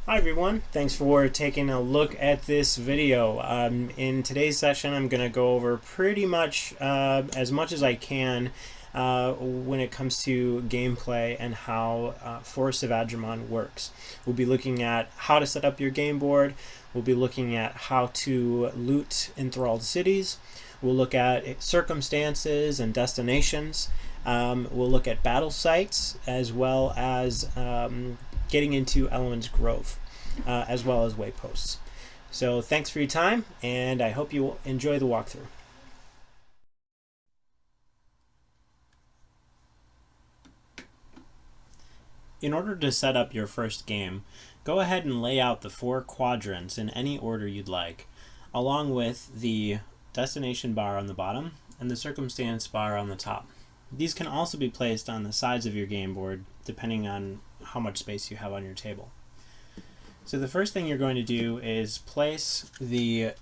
Hi everyone, thanks for taking a look at this video. In today's session I'm going to go over pretty much as I can when it comes to gameplay and how Forest of Adramon works. We'll be looking at how to set up your game board, we'll be looking at how to loot enthralled cities, we'll look at circumstances and destinations, we'll look at battle sites as well as getting into Element's Grove, as well as wayposts. So thanks for your time, and I hope you enjoy the walkthrough. In order to set up your first game, go ahead and lay out the 4 quadrants in any order you'd like, along with the destination bar on the bottom and the circumstance bar on the top. These can also be placed on the sides of your game board, depending on how much space you have on your table. So the first thing you're going to do is place the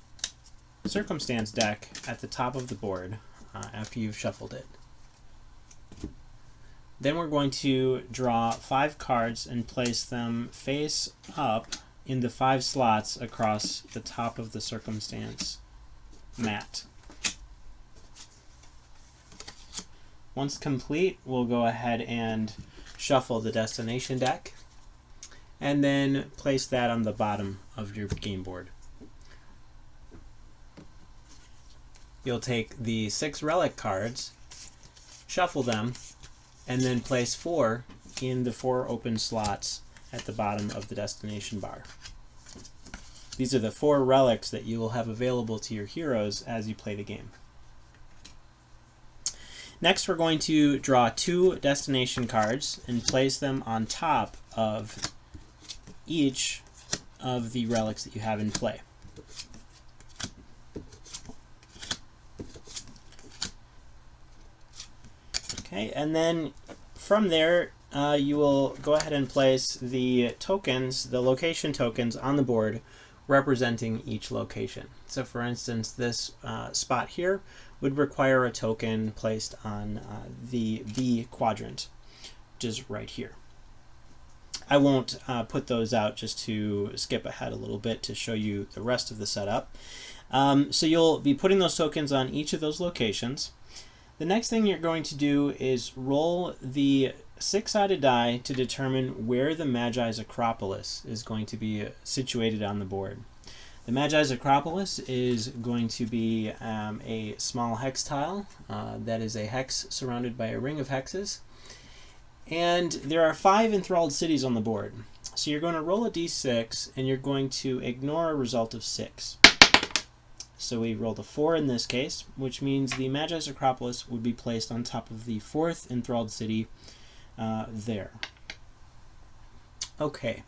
circumstance deck at the top of the board after you've shuffled it. Then we're going to draw 5 cards and place them face up in the 5 slots across the top of the circumstance mat. Once complete, we'll go ahead and shuffle the destination deck and then place that on the bottom of your game board. You'll take the 6 relic cards, shuffle them, and then place 4 in the 4 open slots at the bottom of the destination bar. These are the 4 relics that you will have available to your heroes as you play the game. Next, we're going to draw 2 destination cards and place them on top of each of the relics that you have in play. Okay, and then from there, you will go ahead and place the tokens, the location tokens on the board representing each location. So for instance, this spot here would require a token placed on the B quadrant, which is right here. I won't put those out, just to skip ahead a little bit to show you the rest of the setup. So you'll be putting those tokens on each of those locations. The next thing you're going to do is roll the 6-sided die to determine where the Magi's Acropolis is going to be situated on the board. The Magi's Acropolis is going to be a small hex tile that is a hex surrounded by a ring of hexes. And there are 5 enthralled cities on the board. So you're going to roll a d6 and you're going to ignore a result of 6. So we rolled a 4 in this case, which means the Magi's Acropolis would be placed on top of the 4th enthralled city there. Okay.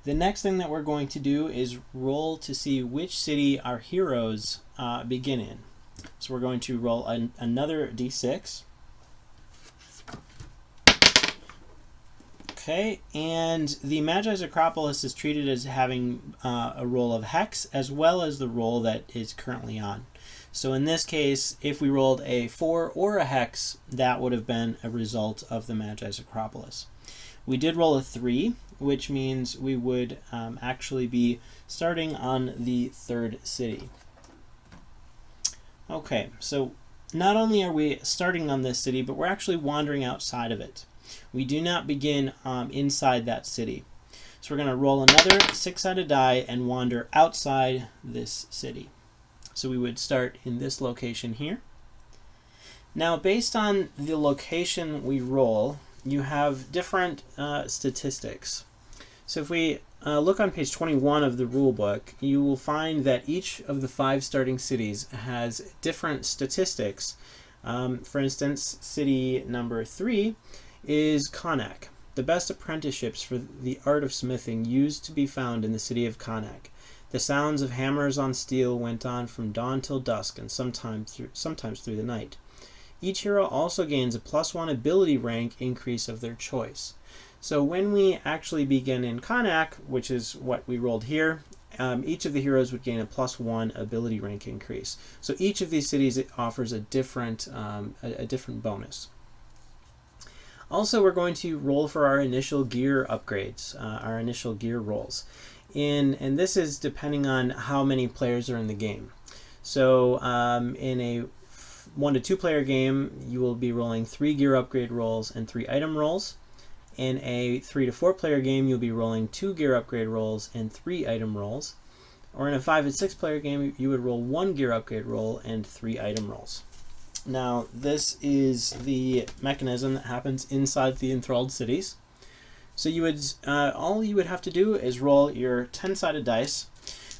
The next thing that we're going to do is roll to see which city our heroes begin in. So we're going to roll another d6. Okay, and the Magi's Acropolis is treated as having a roll of hex as well as the roll that is currently on. So in this case, if we rolled a 4 or a hex, that would have been a result of the Magi's Acropolis. We did roll a 3, which means we would actually be starting on the 3rd city. Okay, so not only are we starting on this city, but we're actually wandering outside of it. We do not begin inside that city. So we're going to roll another 6-sided die and wander outside this city. So we would start in this location here. Now, based on the location we roll, you have different statistics. So if we look on page 21 of the rule book, you will find that each of the 5 starting cities has different statistics. For instance, city number 3 is Connacht. The best apprenticeships for the art of smithing used to be found in the city of Connacht. The sounds of hammers on steel went on from dawn till dusk, and sometimes through the night. Each hero also gains a +1 ability rank increase of their choice. So when we actually begin in Connacht, which is what we rolled here, each of the heroes would gain a +1 ability rank increase. So each of these cities offers a different bonus. Also, we're going to roll for our initial gear upgrades, our initial gear rolls. And this is depending on how many players are in the game. So in a 1 to 2 player game, you will be rolling 3 gear upgrade rolls and 3 item rolls. In a 3 to 4 player game, you'll be rolling 2 gear upgrade rolls and 3 item rolls. Or in a 5 to 6 player game, you would roll 1 gear upgrade roll and 3 item rolls. Now, this is the mechanism that happens inside the enthralled cities. So you would all you would have to do is roll your 10-sided dice.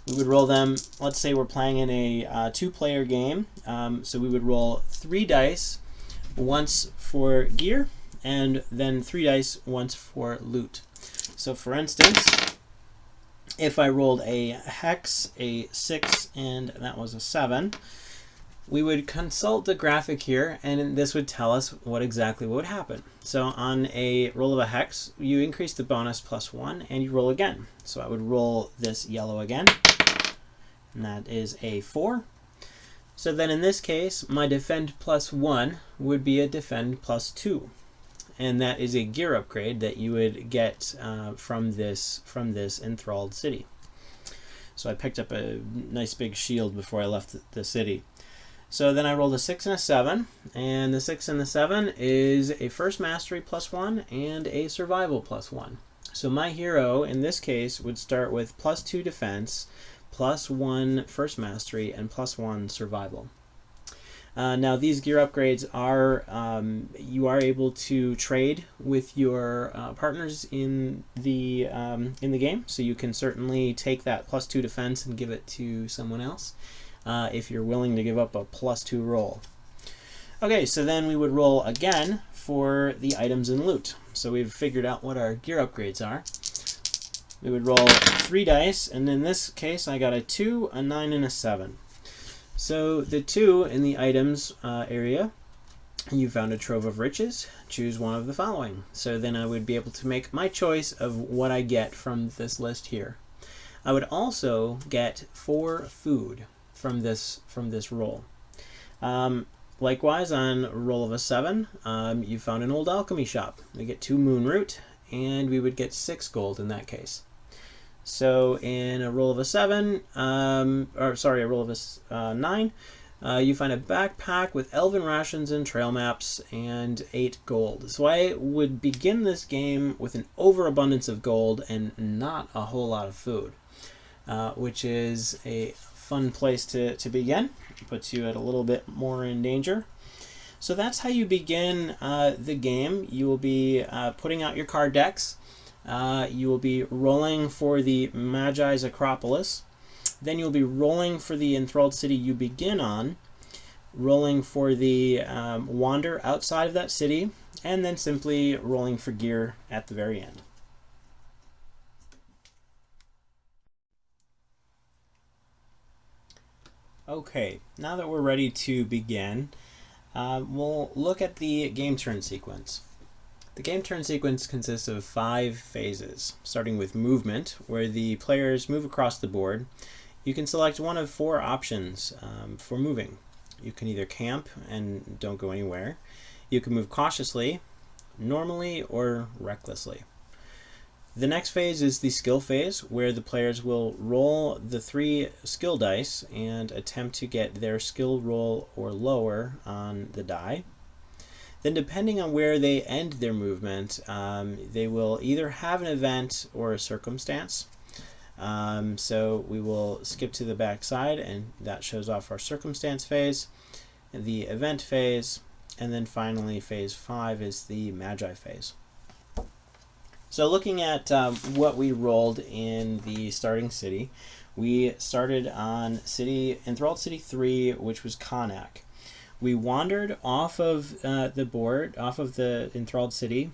We would roll them, let's say we're playing in a 2-player game, so we would roll 3 dice, once for gear, and then 3 dice once for loot. So for instance, if I rolled a hex, a 6, and that was a 7, we would consult the graphic here, and this would tell us what exactly would happen. So on a roll of a hex, you increase the bonus +1, and you roll again. So I would roll this yellow again, and that is a 4. So then in this case, my defend +1 would be a defend +2. And that is a gear upgrade that you would get from this enthralled city. So I picked up a nice big shield before I left the city. So then I rolled a 6 and a 7, and the 6 and the 7 is a first mastery +1 and a survival +1. So my hero in this case would start with +2 defense, +1 first mastery, and +1 survival. Now these gear upgrades are you are able to trade with your partners in the game, so you can certainly take that +2 defense and give it to someone else if you're willing to give up a +2 roll. Okay, so then we would roll again for the items and loot. So we've figured out what our gear upgrades are. We would roll 3 dice, and in this case I got a 2, a 9, and a 7. So the 2 in the items area, you found a trove of riches. Choose one of the following. So then I would be able to make my choice of what I get from this list here. I would also get 4 food from this roll. Likewise, on a roll of a 7, you found an old alchemy shop. We get 2 moon root, and we would get 6 gold in that case. So in a roll of a 7, a roll of a 9, you find a backpack with elven rations and trail maps and 8 gold. So I would begin this game with an overabundance of gold and not a whole lot of food, which is a fun place to begin. It puts you at a little bit more in danger. So that's how you begin the game. You will be putting out your card decks. You will be rolling for the Magi's Acropolis. Then you'll be rolling for the enthralled city you begin on, rolling for the wander outside of that city, and then simply rolling for gear at the very end. Okay, now that we're ready to begin, we'll look at the game turn sequence. The game turn sequence consists of 5 phases, starting with movement, where the players move across the board. You can select one of 4 options for moving. You can either camp and don't go anywhere. You can move cautiously, normally, or recklessly. The next phase is the skill phase, where the players will roll the 3 skill dice and attempt to get their skill roll or lower on the die. Then depending on where they end their movement, they will either have an event or a circumstance. So we will skip to the back side, and that shows off our circumstance phase, the event phase, and then finally phase 5 is the Magi phase. So looking at what we rolled in the starting city, we started on Enthralled City 3, which was Connacht. We wandered off of the board, off of the enthralled city,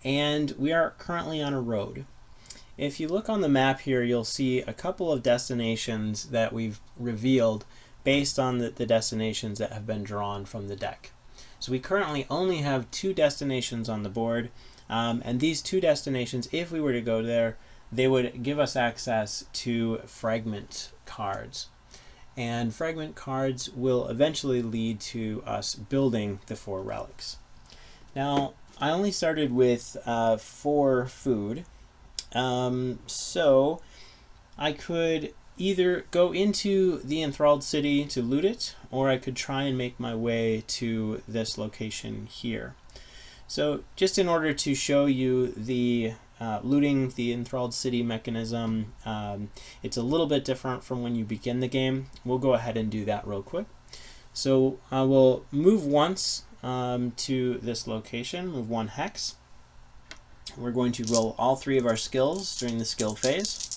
and we are currently on a road. If you look on the map here, you'll see a couple of destinations that we've revealed based on the destinations that have been drawn from the deck. So we currently only have 2 destinations on the board, and these 2 destinations, if we were to go there, they would give us access to fragment cards. And fragment cards will eventually lead to us building the 4 relics. Now, I only started with 4 food, so I could either go into the enthralled city to loot it, or I could try and make my way to this location here. So just in order to show you the looting the enthralled city mechanism, it's a little bit different from when you begin the game. We'll go ahead and do that real quick. So I will move once to this location, move 1 hex. We're going to roll all 3 of our skills during the skill phase.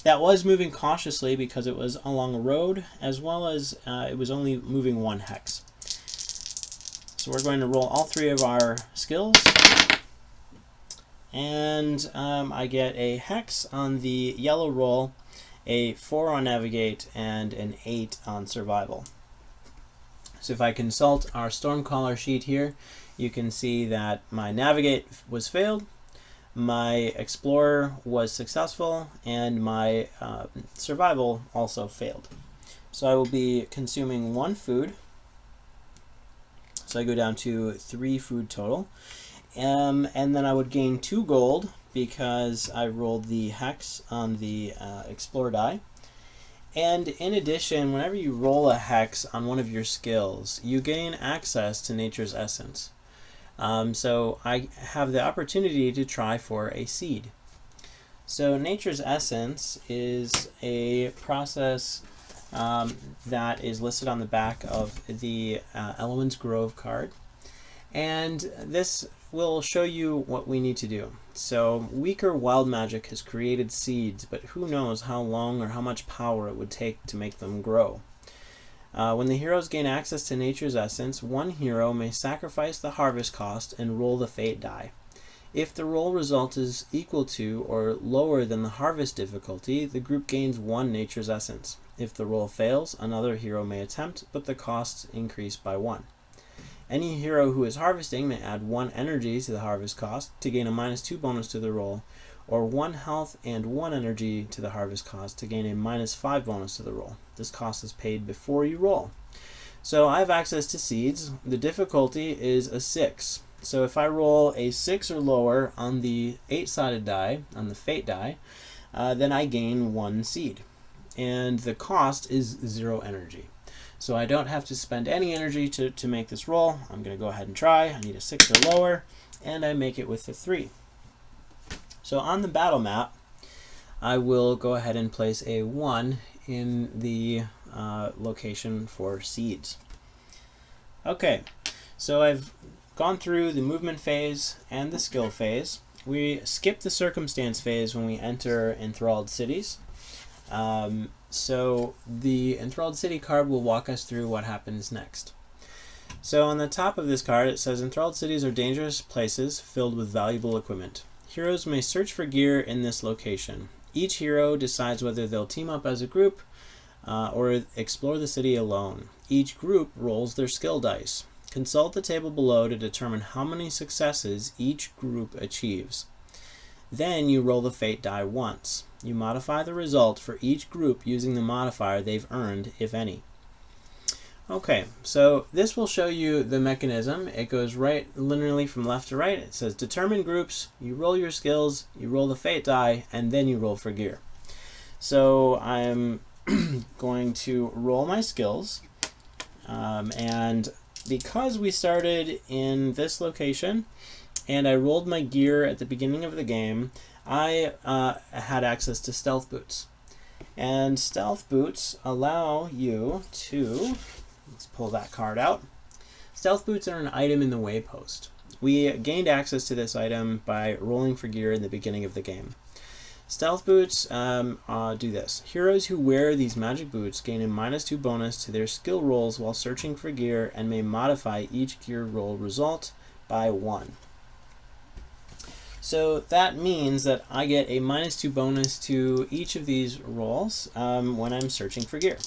That was moving cautiously because it was along a road, as well as it was only moving 1 hex. So we're going to roll all 3 of our skills, and I get a hex on the yellow roll, a 4 on navigate, and an 8 on survival. So if I consult our Stormcaller sheet here, you can see that my navigate was failed, my explorer was successful, and my survival also failed. So I will be consuming 1 food. So I go down to 3 food total. And then I would gain 2 gold because I rolled the hex on the Explorer die. And in addition, whenever you roll a hex on one of your skills, you gain access to Nature's Essence. So I have the opportunity to try for a seed. So Nature's Essence is a process that is listed on the back of the Elements Grove card. And this will show you what we need to do. So weaker wild magic has created seeds, but who knows how long or how much power it would take to make them grow. When the heroes gain access to Nature's Essence, 1 hero may sacrifice the harvest cost and roll the fate die. If the roll result is equal to or lower than the harvest difficulty, the group gains 1 Nature's Essence. If the roll fails, another hero may attempt, but the costs increase by 1. Any hero who is harvesting may add 1 energy to the harvest cost to gain a -2 bonus to the roll, or 1 health and 1 energy to the harvest cost to gain a -5 bonus to the roll. This cost is paid before you roll. So I have access to seeds. The difficulty is a 6. So if I roll a 6 or lower on the 8-sided die, on the fate die, then I gain 1 seed. And the cost is 0 energy. So I don't have to spend any energy to make this roll. I'm going to go ahead and try. I need a 6 or lower, and I make it with a 3. So on the battle map, I will go ahead and place a 1 in the location for seeds. Okay, so I've gone through the movement phase and the skill phase. We skip the circumstance phase when we enter enthralled cities. So the enthralled city card will walk us through what happens next. So on the top of this card it says enthralled cities are dangerous places filled with valuable equipment. Heroes may search for gear in this location. Each hero decides whether they'll team up as a group or explore the city alone. Each group rolls their skill dice. Consult the table below to determine how many successes each group achieves. Then you roll the fate die once. You modify the result for each group using the modifier they've earned, if any. Okay, so this will show you the mechanism. It goes right linearly from left to right. It says determine groups, you roll your skills, you roll the fate die, and then you roll for gear. So I'm going to roll my skills, and because we started in this location and I rolled my gear at the beginning of the game, I had access to stealth boots. And stealth boots allow you to, let's pull that card out. Stealth boots are an item in the waypost. We gained access to this item by rolling for gear in the beginning of the game. Stealth boots do this. Heroes who wear these magic boots gain a -2 bonus to their skill rolls while searching for gear and may modify each gear roll result by 1. So that means that I get a -2 bonus to each of these rolls when I'm searching for gear.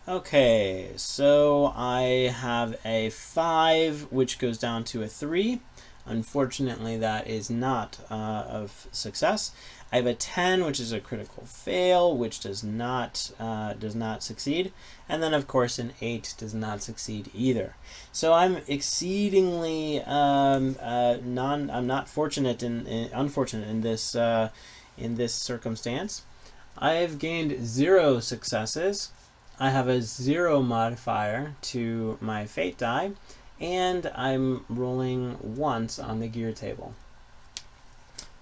Okay, so I have a 5, which goes down to a 3. Unfortunately, that is not of success. I have a 10, which is a critical fail, which does not succeed, and then of course an 8 does not succeed either. So I'm exceedingly I'm not fortunate unfortunate in this circumstance. I have gained 0 successes. I have a 0 modifier to my fate die, and I'm rolling once on the gear table.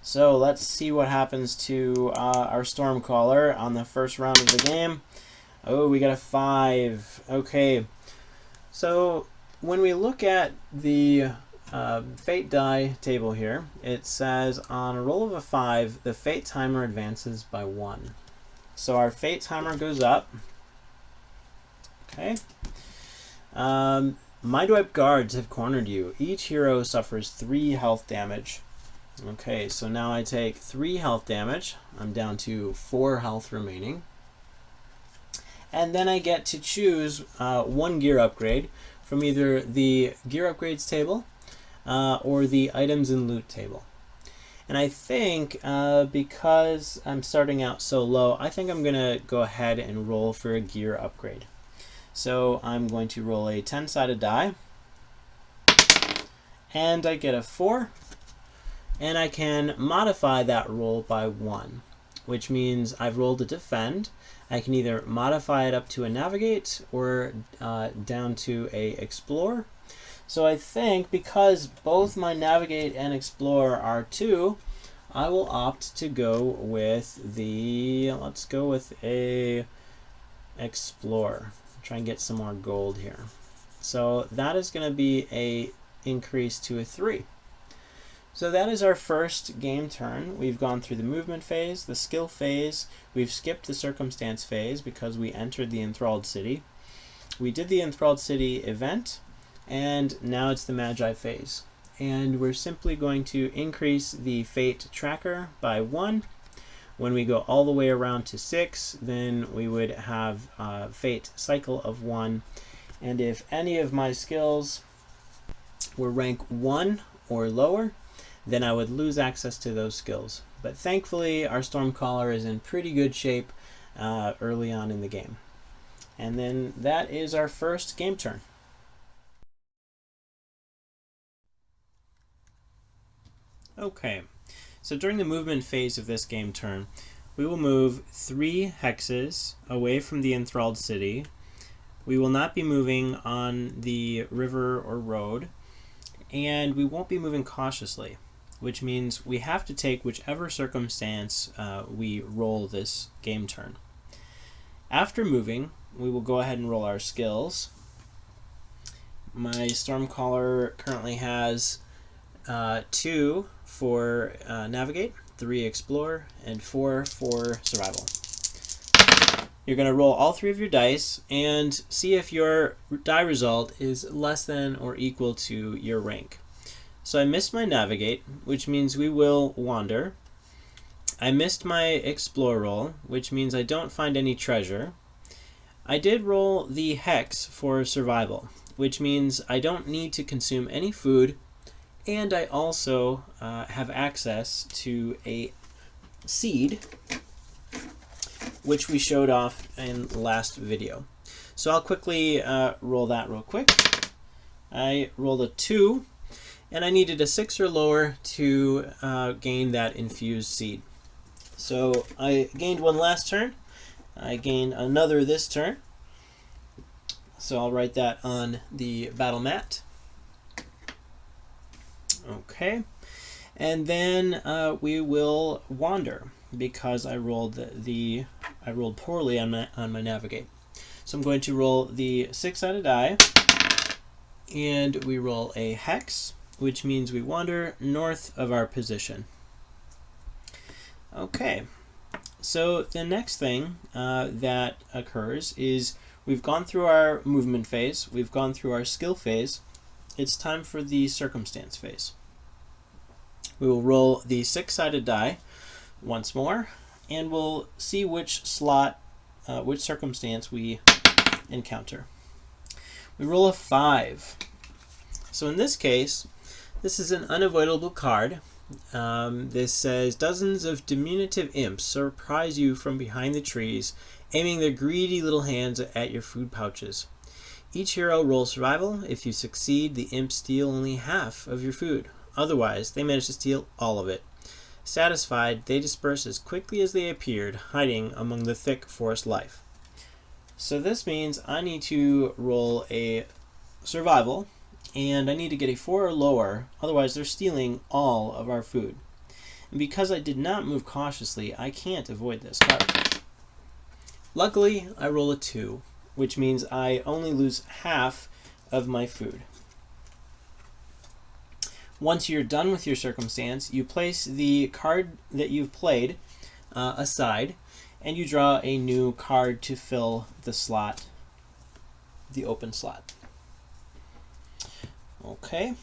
So let's see what happens to our Stormcaller on the first round of the game. Oh, we got a 5. Okay, so when we look at the fate die table here, it says on a roll of a 5, the fate timer advances by 1. So our fate timer goes up. Okay. Mindwipe guards have cornered you. Each hero suffers 3 health damage. Okay, so now I take 3 health damage. I'm down to 4 health remaining. And then I get to choose 1 gear upgrade from either the gear upgrades table or the items and loot table. And I think because I'm starting out so low, I think I'm going to go ahead and roll for a gear upgrade. So I'm going to roll a 10-sided die, and I get a 4, and I can modify that roll by 1, which means I've rolled a defend. I can either modify it up to a navigate or down to a explore. So I think because both my navigate and explore are 2, I will opt to go with the, let's go with a explore. Try and get some more gold here. So that is going to be a increase to a 3. So that is our first game turn. We've gone through the movement phase, the skill phase. We've skipped the circumstance phase because we entered the enthralled city. We did the enthralled city event, and now it's the Magi phase. And we're simply going to increase the fate tracker by 1. When we go all the way around to 6, then we would have a fate cycle of 1. And if any of my skills were rank 1 or lower, then I would lose access to those skills. But thankfully, our Stormcaller is in pretty good shape early on in the game. And then that is our first game turn. Okay. So during the movement phase of this game turn, we will move 3 hexes away from the enthralled city. We will not be moving on the river or road, and we won't be moving cautiously, which means we have to take whichever circumstance we roll this game turn. After moving, we will go ahead and roll our skills. My Stormcaller currently has 2 for navigate, 3 explore, and 4 for survival. You're going to roll all 3 of your dice and see if your die result is less than or equal to your rank. So I missed my navigate, which means we will wander. I missed my explore roll, which means I don't find any treasure. I did roll the hex for survival, which means I don't need to consume any food, and I also have access to a seed, which we showed off in the last video. So I'll quickly roll that real quick. I rolled a 2, and I needed a 6 or lower to gain that infused seed. So I gained 1 last turn. I gained another this turn. So I'll write that on the battle mat. Okay, and then we will wander because I rolled poorly on my navigate. So I'm going to roll the 6-sided die, and we roll a hex, which means we wander north of our position. Okay, so the next thing that occurs is we've gone through our movement phase, we've gone through our skill phase. It's time for the circumstance phase. We will roll the 6-sided die once more, and we'll see which slot, which circumstance we encounter. We roll a 5. So in this case, This is an unavoidable card. This says, dozens of diminutive imps surprise you from behind the trees, aiming their greedy little hands at your food pouches. Each hero rolls survival. If you succeed, the imps steal only half of your food. Otherwise, they manage to steal all of it. Satisfied, they disperse as quickly as they appeared, hiding among the thick forest life. So this means I need to roll a survival, and I need to get a 4 or lower, otherwise they're stealing all of our food. And because I did not move cautiously, I can't avoid this card. Luckily, I roll a 2, which means I only lose half of my food. Once you're done with your circumstance, you place the card that you've played aside, and you draw a new card to fill the slot, the open slot. Okay.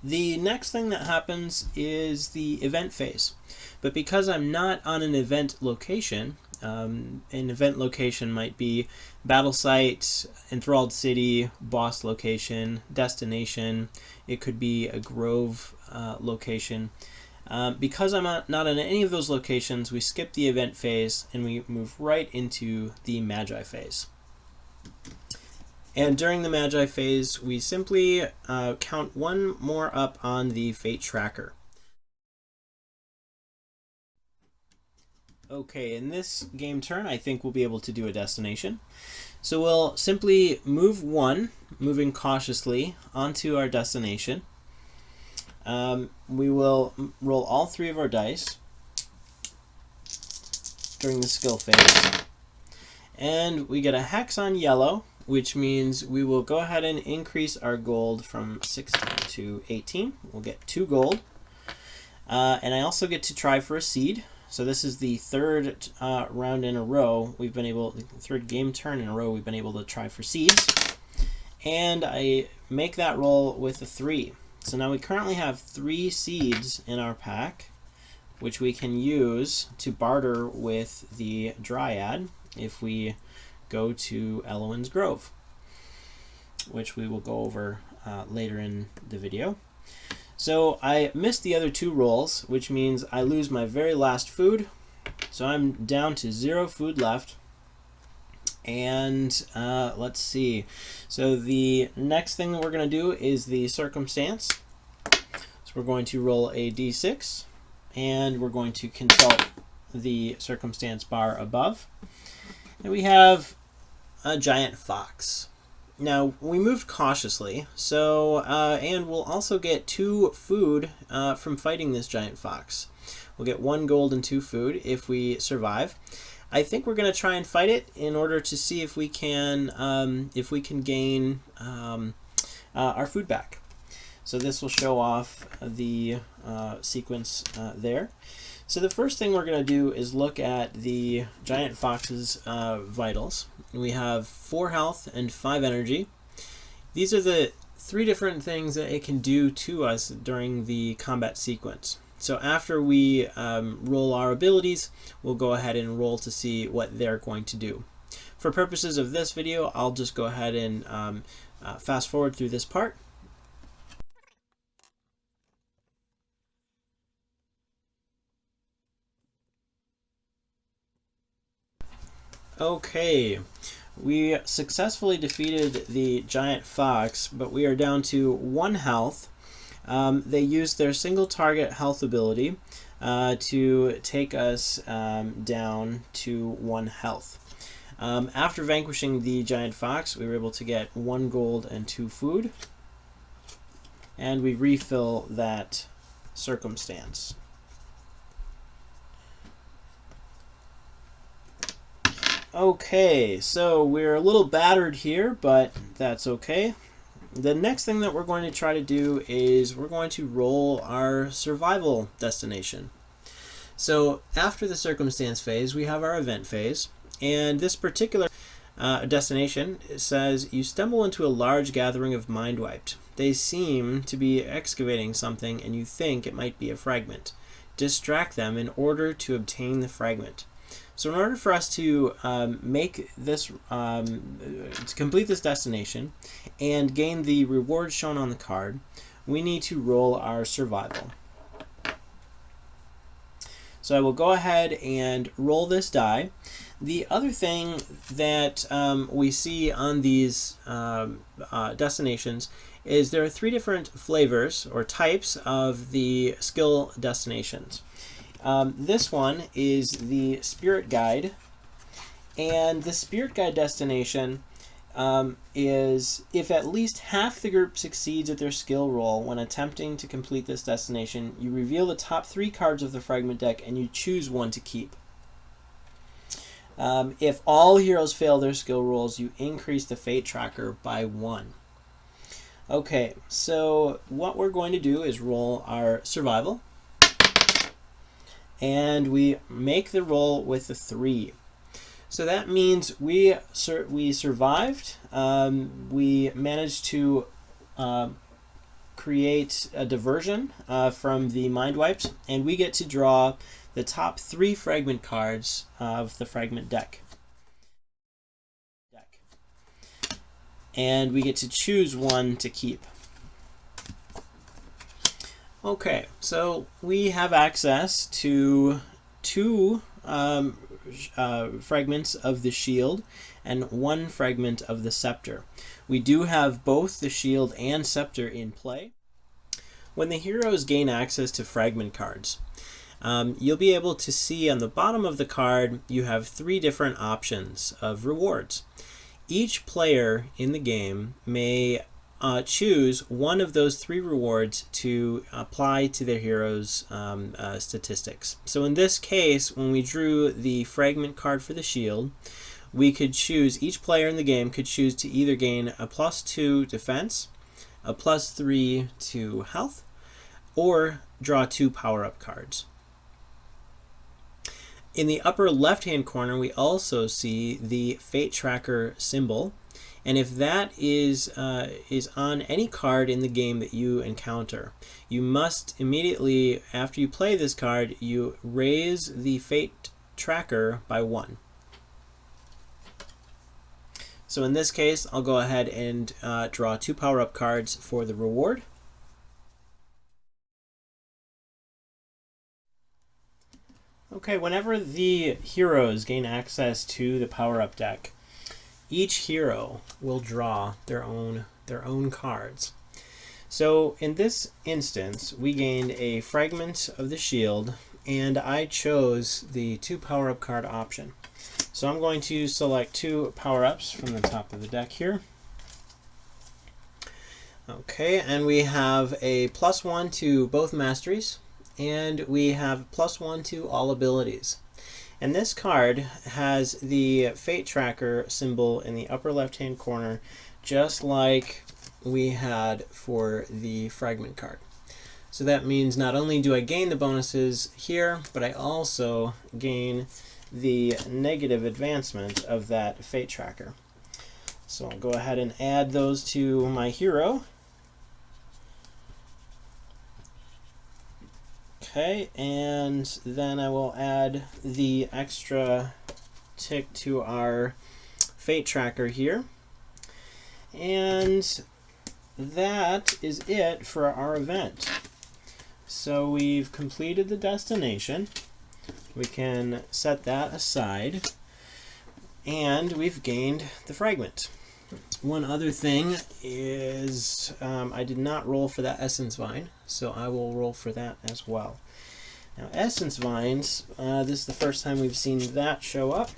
The next thing that happens is the event phase. But because I'm not on an event location, an event location might be battle site, enthralled city, boss location, destination. It could be a grove location. Because I'm not on any of those locations, we skip the event phase and we move right into the Magi phase. And during the Magi phase, we simply count one more up on the fate tracker. Okay, in this game turn, I think we'll be able to do a destination. So we'll simply move 1, moving cautiously, onto our destination. We will roll all 3 of our dice during the skill phase. And we get a hex on yellow, which means we will go ahead and increase our gold from 16 to 18. We'll get 2 gold. And I also get to try for a seed. So this is the third round in a row we've been able, third game turn in a row we've been able to try for seeds. And I make that roll with a 3. So now we currently have 3 seeds in our pack, which we can use to barter with the Dryad if we go to Elowin's Grove, which we will go over later in the video. So I missed the other 2 rolls, which means I lose my very last food. So I'm down to 0 food left. And let's see. So the next thing that we're going to do is the circumstance. So we're going to roll a d6, and we're going to consult the circumstance bar above. And we have a giant fox. Now, we moved cautiously, so and we'll also get 2 food from fighting this giant fox. We'll get 1 gold and 2 food if we survive. I think we're going to try and fight it in order to see if we can gain our food back. So this will show off the sequence there. So the first thing we're going to do is look at the giant fox's vitals. We have 4 health and 5 energy. These are the 3 different things that it can do to us during the combat sequence. So after we roll our abilities, we'll go ahead and roll to see what they're going to do. For purposes of this video, I'll just go ahead and fast forward through this part. Okay, we successfully defeated the giant fox, but we are down to 1 health. They used their single target health ability to take us down to 1 health. After vanquishing the giant fox, we were able to get 1 gold and 2 food, and we refill that circumstance. Okay, so we're a little battered here, but that's okay. The next thing that we're going to try to do is we're going to roll our survival destination. So after the circumstance phase, we have our event phase, and this particular destination says you stumble into a large gathering of mind-wiped. They seem to be excavating something, and you think it might be a fragment. Distract them in order to obtain the fragment. So in order for us to make this, to complete this destination and gain the reward shown on the card, we need to roll our survival. So I will go ahead and roll this die. The other thing that we see on these destinations is there are 3 different flavors or types of the skill destinations. This one is the Spirit Guide, and the Spirit Guide destination is if at least half the group succeeds at their skill roll when attempting to complete this destination, you reveal the top 3 cards of the fragment deck and you choose one to keep. If all heroes fail their skill rolls, you increase the fate tracker by 1. Okay, so what we're going to do is roll our survival, and we make the roll with a 3. So that means we survived. We managed to create a diversion from the mind wipes, and we get to draw the top 3 fragment cards of the fragment deck. And we get to choose one to keep. Okay, so we have access to 2 fragments of the shield and 1 fragment of the scepter. We do have both the shield and scepter in play. When the heroes gain access to fragment cards, you'll be able to see on the bottom of the card you have 3 different options of rewards. Each player in the game may choose one of those 3 rewards to apply to their hero's statistics. So in this case, when we drew the fragment card for the shield, we could choose, each player in the game could choose to either gain a +2 defense, a +3 to health, or draw 2 power-up cards. In the upper left-hand corner, we also see the Fate Tracker symbol, and if that is on any card in the game that you encounter, you must immediately, after you play this card, you raise the Fate Tracker by 1. So in this case, I'll go ahead and draw 2 power-up cards for the reward. Okay, whenever the heroes gain access to the power-up deck, each hero will draw their own cards. So in this instance, we gained a fragment of the shield, and I chose the 2 power-up card option. So I'm going to select 2 power-ups from the top of the deck here. Okay, and we have a +1 to both masteries, and we have +1 to all abilities. And this card has the Fate Tracker symbol in the upper left-hand corner, just like we had for the fragment card. So that means not only do I gain the bonuses here, but I also gain the negative advancement of that Fate Tracker. So I'll go ahead and add those to my hero. Okay, and then I will add the extra tick to our Fate Tracker here. And that is it for our event. So we've completed the destination. We can set that aside. And we've gained the fragment. One other thing is I did not roll for that Essence Vine, so I will roll for that as well. Now, Essence Vines, this is the first time we've seen that show up.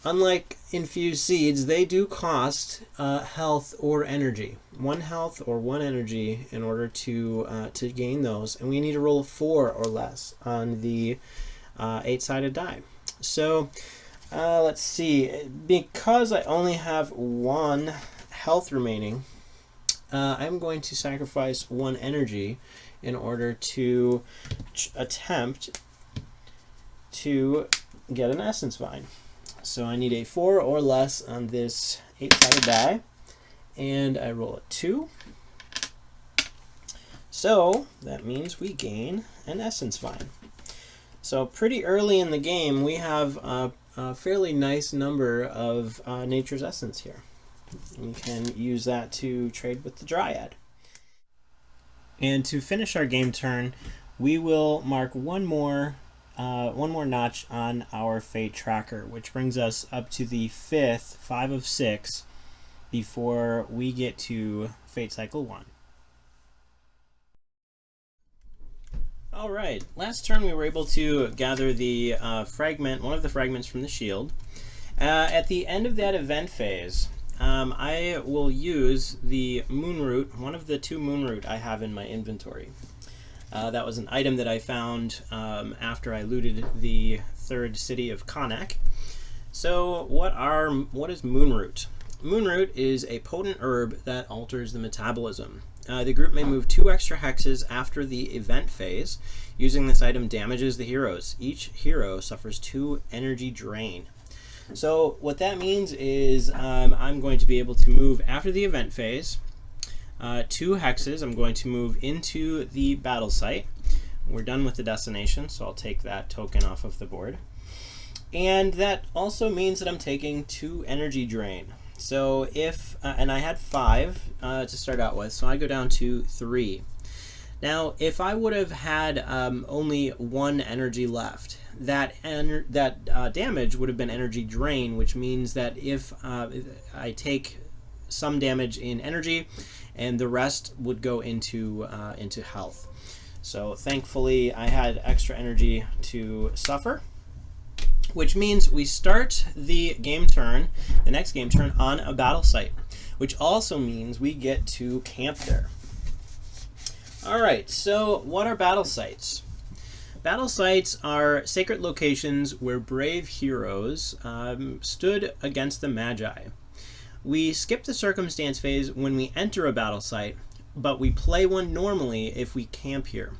Unlike Infused Seeds, they do cost health or energy. 1 health or 1 energy in order to gain those, and we need to roll a 4 or less on the 8-sided die. So let's see, because I only have 1 health remaining, I'm going to sacrifice 1 energy in order to attempt to get an Essence Vine. So I need a 4 or less on this 8-sided die, and I roll a 2. So that means we gain an Essence Vine. So pretty early in the game, we have a fairly nice number of Nature's Essence here. We can use that to trade with the Dryad. And to finish our game turn, we will mark one more notch on our fate tracker, which brings us up to the 5 of 6 before we get to fate cycle 1. All right, last turn we were able to gather the one of the fragments from the shield. At the end of that event phase, I will use the moon root, one of the 2 moon root I have in my inventory. That was an item that I found after I looted the 3rd city of Connacht. So what is moon root? Moon root is a potent herb that alters the metabolism. The group may move 2 extra hexes after the event phase. Using this item damages the heroes. Each hero suffers 2 energy drain. So what that means is I'm going to be able to move after the event phase 2 hexes. I'm going to move into the battle site. We're done with the destination, so I'll take that token off of the board. And that also means that I'm taking 2 energy drain. So if, and I had 5 to start out with, so I go down to 3. Now, if I would have had only 1 energy left, that damage would have been energy drain, which means that if I take some damage in energy, and the rest would go into health. So thankfully, I had extra energy to suffer, which means we start the next game turn, on a battle site, which also means we get to camp there. All right, so what are battle sites? Battle sites are sacred locations where brave heroes stood against the Magi. We skip the circumstance phase when we enter a battle site, but we play one normally if we camp here.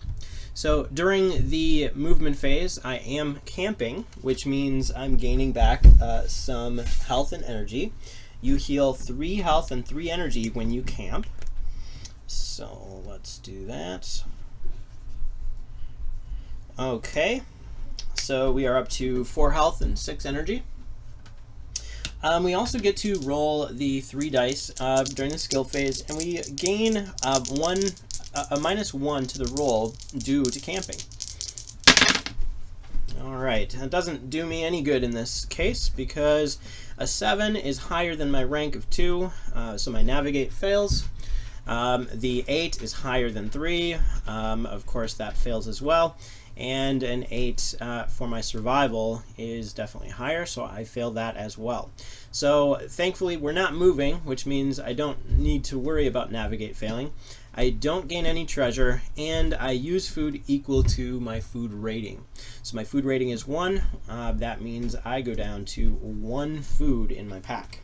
So during the movement phase, I am camping, which means I'm gaining back some health and energy. You heal 3 health and 3 energy when you camp. So let's do that. Okay, so we are up to 4 health and 6 energy. We also get to roll the 3 dice during the skill phase, and we gain a -1 to the roll due to camping. All right, that doesn't do me any good in this case because a 7 is higher than my rank of 2, so my navigate fails. The 8 is higher than 3, of course that fails as well. And an 8 for my survival is definitely higher, so I failed that as well. So thankfully we're not moving, which means I don't need to worry about navigate failing. I don't gain any treasure, and I use food equal to my food rating. So my food rating is 1. That means I go down to 1 food in my pack.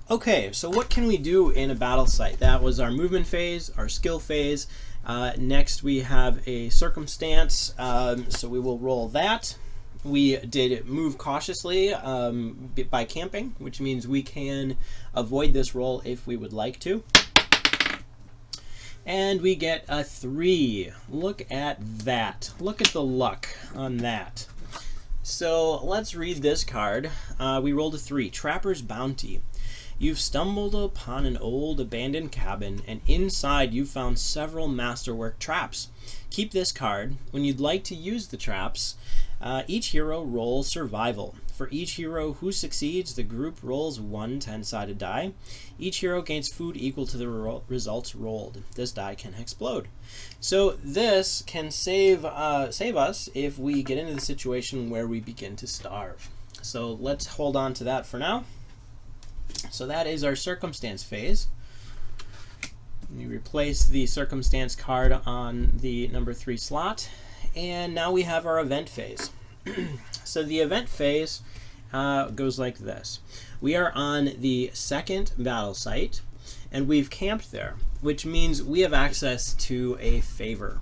Okay, so what can we do in a battle site? That was our movement phase, our skill phase. Next we have a circumstance, so we will roll that. We did move cautiously by camping, which means we can avoid this roll if we would like to. And we get a 3. Look at that. Look at the luck on that. So let's read this card. We rolled a 3, Trapper's Bounty. You've stumbled upon an old abandoned cabin, and inside you've found several masterwork traps. Keep this card. When you'd like to use the traps, each hero rolls survival. For each hero who succeeds, the group rolls 1 10-sided die. Each hero gains food equal to the results rolled. This die can explode. So this can save us if we get into the situation where we begin to starve. So let's hold on to that for now. So that is our circumstance phase. We replace the circumstance card on the number 3 slot, and now we have our event phase. So the event phase goes like this. We are on the 2nd battle site, and we've camped there, which means we have access to a favor.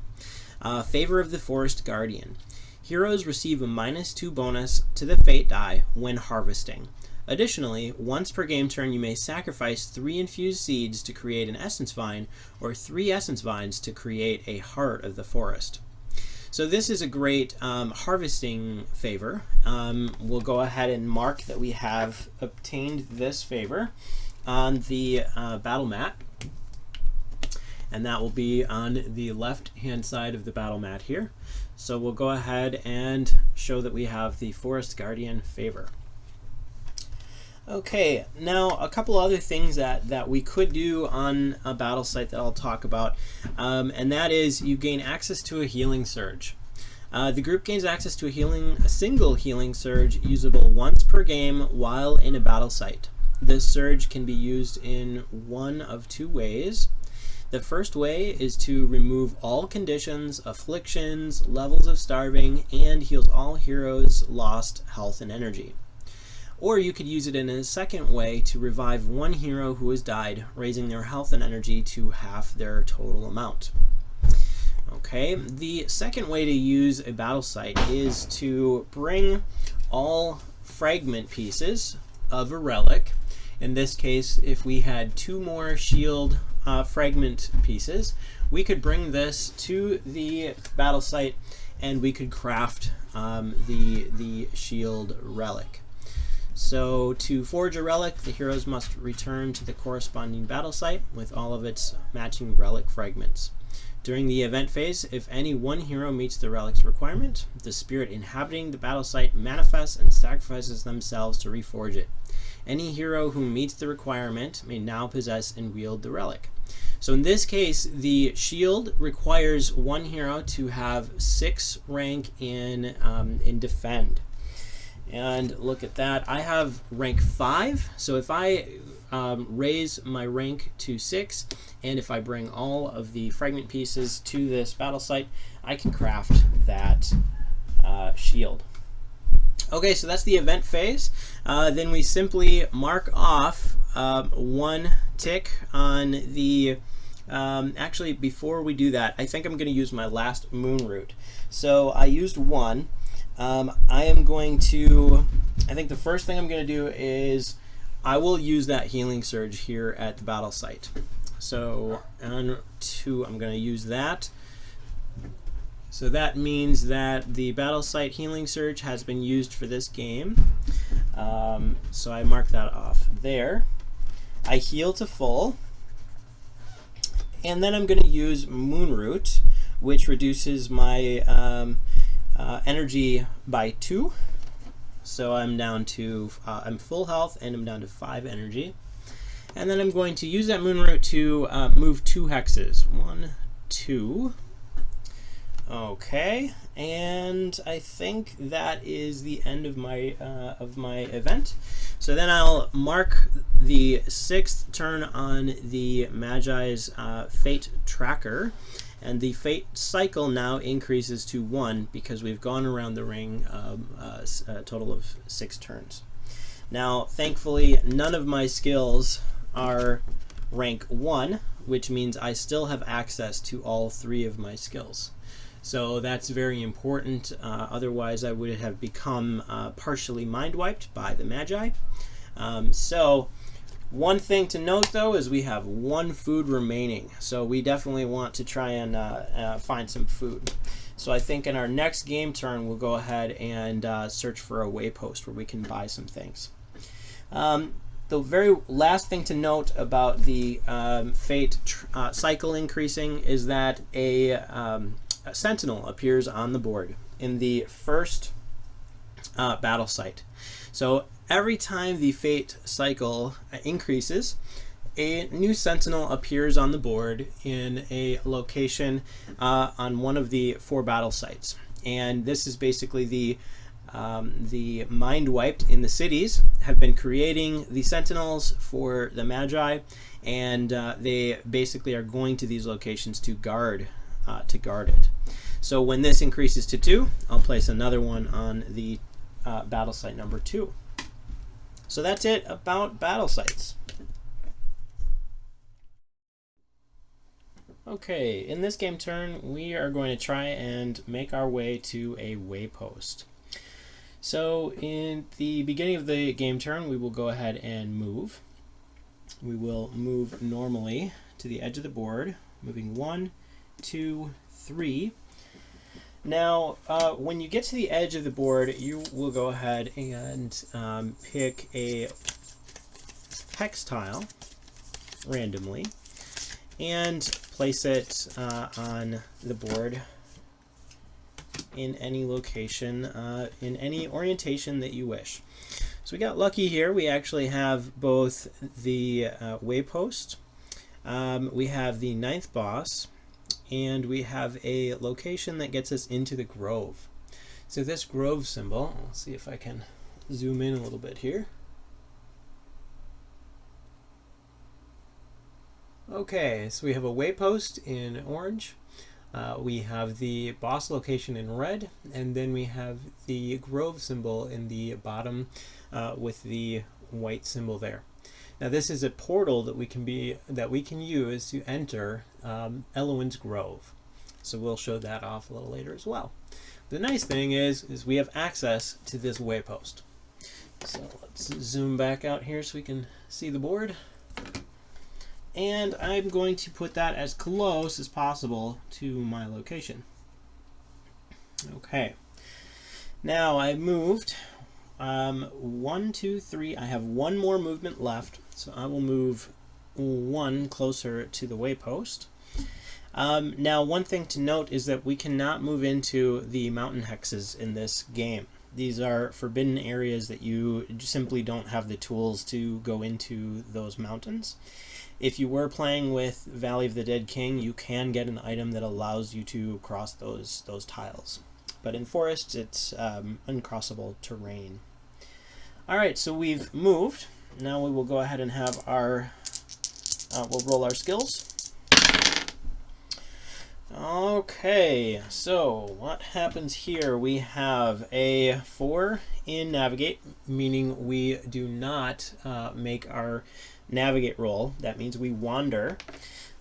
Favor of the Forest Guardian. Heroes receive a -2 bonus to the fate die when harvesting. Additionally, once per game turn, you may sacrifice 3 infused seeds to create an essence vine, or 3 essence vines to create a heart of the forest. So this is a great harvesting favor. We'll go ahead and mark that we have obtained this favor on the battle mat. and that will be on the left hand side of the battle mat here. So we'll go ahead and show that we have the Forest Guardian favor. Okay, now a couple other things that we could do on a battle site that I'll talk about, and that is you gain access to a healing surge. The group gains access to a single healing surge usable once per game while in a battle site. This surge can be used in one of two ways. The first way is to remove all conditions, afflictions, levels of starving, and heals all heroes' lost health and energy. Or you could use it in a second way to revive one hero who has died, raising their health and energy to half their total amount. Okay, the second way to use a battle site is to bring all fragment pieces of a relic. In this case, if we had 2 more shield fragment pieces, we could bring this to the battle site and we could craft the shield relic. So to forge a relic, the heroes must return to the corresponding battle site with all of its matching relic fragments. During the event phase, if any one hero meets the relic's requirement, the spirit inhabiting the battle site manifests and sacrifices themselves to reforge it. Any hero who meets the requirement may now possess and wield the relic. So in this case, the shield requires one hero to have 6 rank in defend. And look at that, I have rank 5, so if I raise my rank to 6, and if I bring all of the fragment pieces to this battle site, I can craft that shield. Okay, so that's the event phase. Then we simply mark off 1 tick on the... actually, before we do that, I think I'm going to use my last moon root. So I used 1. I am going to, I think the first thing I'm going to do is I will use that healing surge here at the battle site. So on 2, I'm going to use that. So that means that the battle site healing surge has been used for this game. So I mark that off there. I heal to full. And then I'm going to use moon root, which reduces my energy by 2, so I'm down to I'm full health and I'm down to 5 energy, and then I'm going to use that moon root to move 2 hexes. 1, 2. Okay, and I think that is the end of my event. So then I'll mark the 6th turn on the Magi's fate tracker. And the fate cycle now increases to 1 because we've gone around the ring a total of 6 turns. Now, thankfully, none of my skills are rank 1, which means I still have access to all 3 of my skills. So that's very important. Otherwise, I would have become partially mind-wiped by the Magi. So one thing to note, though, is we have 1 food remaining. So we definitely want to try and find some food. So I think in our next game turn, we'll go ahead and search for a waypost where we can buy some things. The very last thing to note about the fate cycle increasing is that a sentinel appears on the board in the first battle site. So every time the fate cycle increases, a new sentinel appears on the board in a location on one of the 4 battle sites. And this is basically the mind wiped in the cities have been creating the sentinels for the Magi, and they basically are going to these locations to guard it. So when this increases to 2, I'll place another one on the battle site number 2. So that's it about battle sites. Okay, in this game turn, we are going to try and make our way to a waypost. So in the beginning of the game turn, we will go ahead and move. We will move normally to the edge of the board, moving 1, 2, 3. Now, when you get to the edge of the board, you will go ahead and pick a hex tile randomly and place it on the board in any location, in any orientation that you wish. So we got lucky here. We actually have both the waypost, we have the 9th boss, and we have a location that gets us into the grove. So this grove symbol, I'll see if I can zoom in a little bit here. Okay, so we have a waypost in orange, we have the boss location in red, and then we have the grove symbol in the bottom with the white symbol there. Now this is a portal that we can use to enter Elowin's Grove. So we'll show that off a little later as well. The nice thing is we have access to this waypost. So let's zoom back out here so we can see the board. And I'm going to put that as close as possible to my location. Okay. Now I've moved 1, 2, 3. I have one more movement left, so I will move 1 closer to the waypost. Now one thing to note is that we cannot move into the mountain hexes in this game. These are forbidden areas that you simply don't have the tools to go into those mountains. If you were playing with Valley of the Dead King, you can get an item that allows you to cross those tiles. But in Forest, it's uncrossable terrain. Alright, so we've moved. Now we will go ahead and have our, we'll roll our skills. Okay, so what happens here? We have a 4 in Navigate, meaning we do not make our Navigate roll. That means we wander.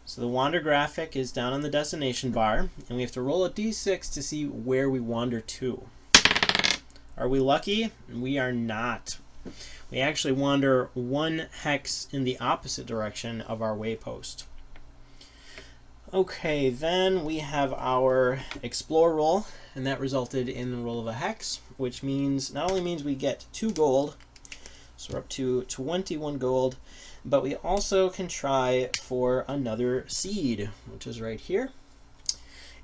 So the wander graphic is down on the destination bar, and we have to roll a d6 to see where we wander to. Are we lucky? We are not. We actually wander 1 hex in the opposite direction of our waypost. Okay, then we have our explore roll, and that resulted in the roll of a hex, which means not only means we get 2 gold, so we're up to 21 gold, but we also can try for another seed, which is right here.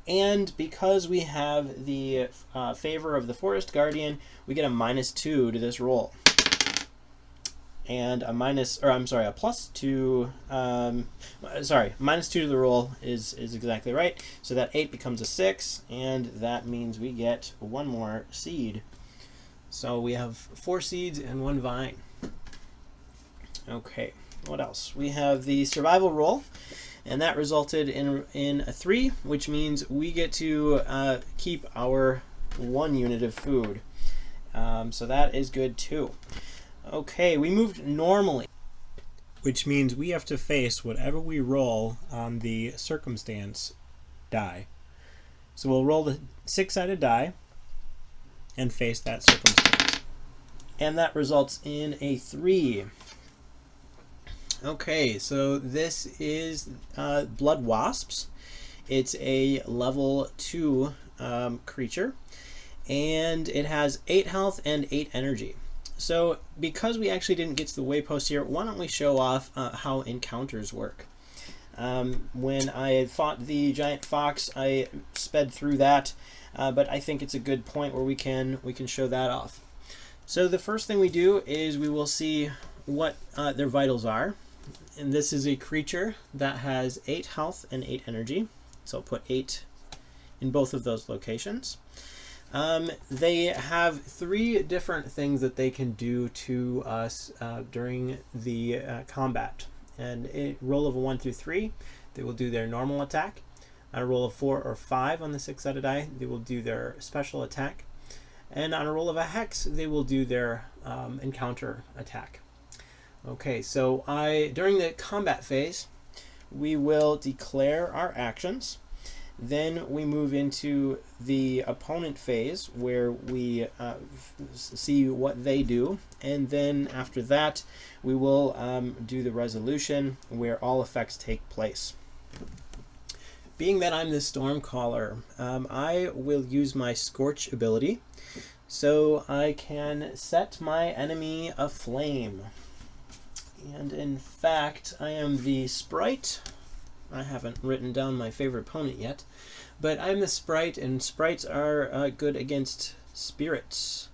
And because we have the favor of the Forest Guardian, we get a -2 to this roll. And a +2, -2 to the roll is exactly right. So that 8 becomes a 6, and that means we get 1 more seed. So we have 4 seeds and 1 vine. Okay, what else? We have the survival roll, and that resulted in a 3, which means we get to keep our 1 unit of food. So that is good too. Okay, we moved normally, which means we have to face whatever we roll on the circumstance die. So we'll roll the 6-sided die and face that circumstance. And that results in a 3. Okay, so this is Blood Wasps. It's a level 2 creature, and it has 8 health and 8 energy. So because we actually didn't get to the waypost here, why don't we show off how encounters work. When I fought the giant fox, I sped through that, but I think it's a good point where we can show that off. So the first thing we do is we will see what their vitals are. And this is a creature that has 8 health and 8 energy. So I'll put 8 in both of those locations. They have 3 different things that they can do to us during the combat. And a roll of a 1 through 3, they will do their normal attack. On a roll of 4 or 5 on the 6-sided die, they will do their special attack. And on a roll of a hex, they will do their encounter attack. Okay, so during the combat phase, we will declare our actions. Then we move into the opponent phase where we see what they do, and then after that we will do the resolution where all effects take place. Being that I'm the Stormcaller, I will use my Scorch ability, so I can set my enemy aflame. And in fact, I am the sprite. I haven't written down my favorite opponent yet, but I'm the sprite, and sprites are good against spirits.